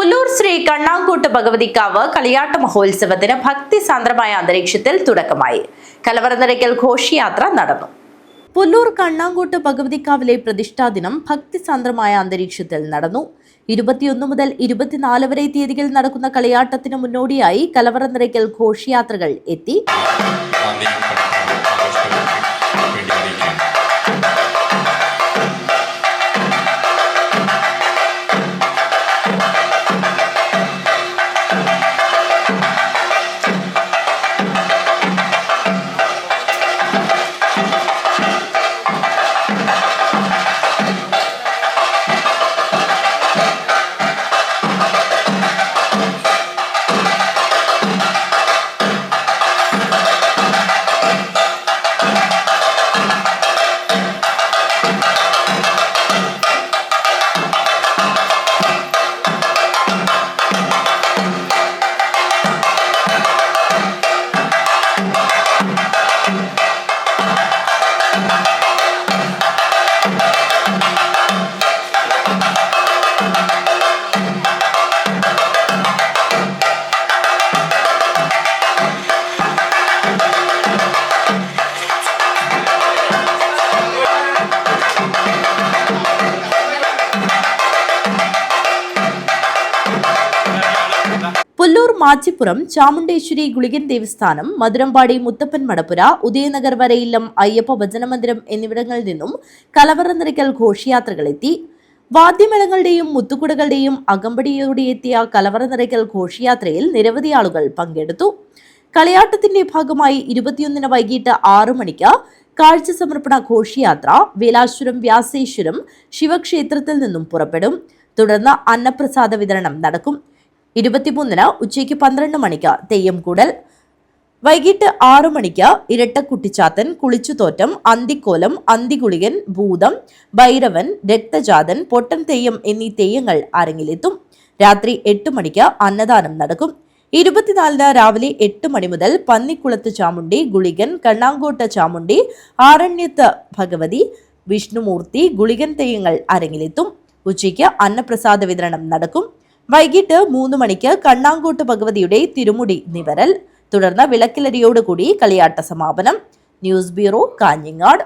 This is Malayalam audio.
പുല്ലൂർ ശ്രീ കണ്ണാങ്കൂട്ട് ഭഗവതിക്കാവ് കളിയാട്ട മഹോത്സവത്തിന് ഭക്തിസാന്ദ്രമായ അന്തരീക്ഷത്തിൽ തുടക്കമായി. കലവറനിരയ്ക്കൽ ഘോഷയാത്ര നടന്നു. പുല്ലൂർ കണ്ണാങ്കൂട്ട് ഭഗവതിക്കാവിലെ പ്രതിഷ്ഠാ ദിനം ഭക്തിസാന്ദ്രമായ അന്തരീക്ഷത്തിൽ നടന്നു. 21 മുതൽ 24 വരെ തീയതികൾ നടക്കുന്ന കളിയാട്ടത്തിന് മുന്നോടിയായി കലവറനിരയ്ക്കൽ ഘോഷയാത്രകൾ എത്തി. പുല്ലൂർ മാച്ചിപ്പുറം ചാമുണ്ടേശ്വരി ഗുളികൻ ദേവസ്ഥാനം, മധുരമ്പാടി മുത്തപ്പൻ മടപ്പുര, ഉദയനഗർ വരയില്ലം അയ്യപ്പ ഭജനമന്ദിരം എന്നിവിടങ്ങളിൽ നിന്നും കലവറനിരയ്ക്കൽ ഘോഷയാത്രകൾ എത്തി. വാദ്യമേളങ്ങളുടെയും മുത്തുകുടകളുടെയും അകമ്പടിയോടെ എത്തിയ കലവറനിരയ്ക്കൽ ഘോഷയാത്രയിൽ നിരവധി ആളുകൾ പങ്കെടുത്തു. കളിയാട്ടത്തിന്റെ ഭാഗമായി 21 വൈകിട്ട് 6 മണിക്ക് കാഴ്ച സമർപ്പണ ഘോഷയാത്ര വേലാശ്വരം വ്യാസേശ്വരം ശിവക്ഷേത്രത്തിൽ നിന്നും പുറപ്പെടും. തുടർന്ന് അന്നപ്രസാദ വിതരണം നടക്കും. 23 ഉച്ചയ്ക്ക് 12 മണിക്ക് തെയ്യം കൂടൽ, വൈകിട്ട് 6 മണിക്ക് ഇരട്ടക്കുട്ടിച്ചാത്തൻ, കുളിച്ചുതോറ്റം, അന്തിക്കോലം, അന്തിഗുളികൻ, ഭൂതം, ഭൈരവൻ, രക്തജാതൻ, പൊട്ടൻ തെയ്യം എന്നീ തെയ്യങ്ങൾ അരങ്ങിലെത്തും. രാത്രി 8 മണിക്ക് അന്നദാനം നടക്കും. 24 രാവിലെ 8 മണി മുതൽ പന്നിക്കുളത്ത് ചാമുണ്ടി, ഗുളികൻ, കണ്ണാങ്കോട്ട് ചാമുണ്ടി, ആരണ്യത്ത് ഭഗവതി, വിഷ്ണുമൂർത്തി, ഗുളികൻ തെയ്യങ്ങൾ അരങ്ങിലെത്തും. ഉച്ചയ്ക്ക് അന്നപ്രസാദ വിതരണം നടക്കും. വൈകിട്ട് 3 മണിക്ക് കണ്ണാങ്കോട്ട് ഭഗവതിയുടെ തിരുമുടി നിവരൽ, തുടർന്ന് വിളക്കിലരിയോടുകൂടി കളിയാട്ട സമാപനം. News bureau, Kanhangad.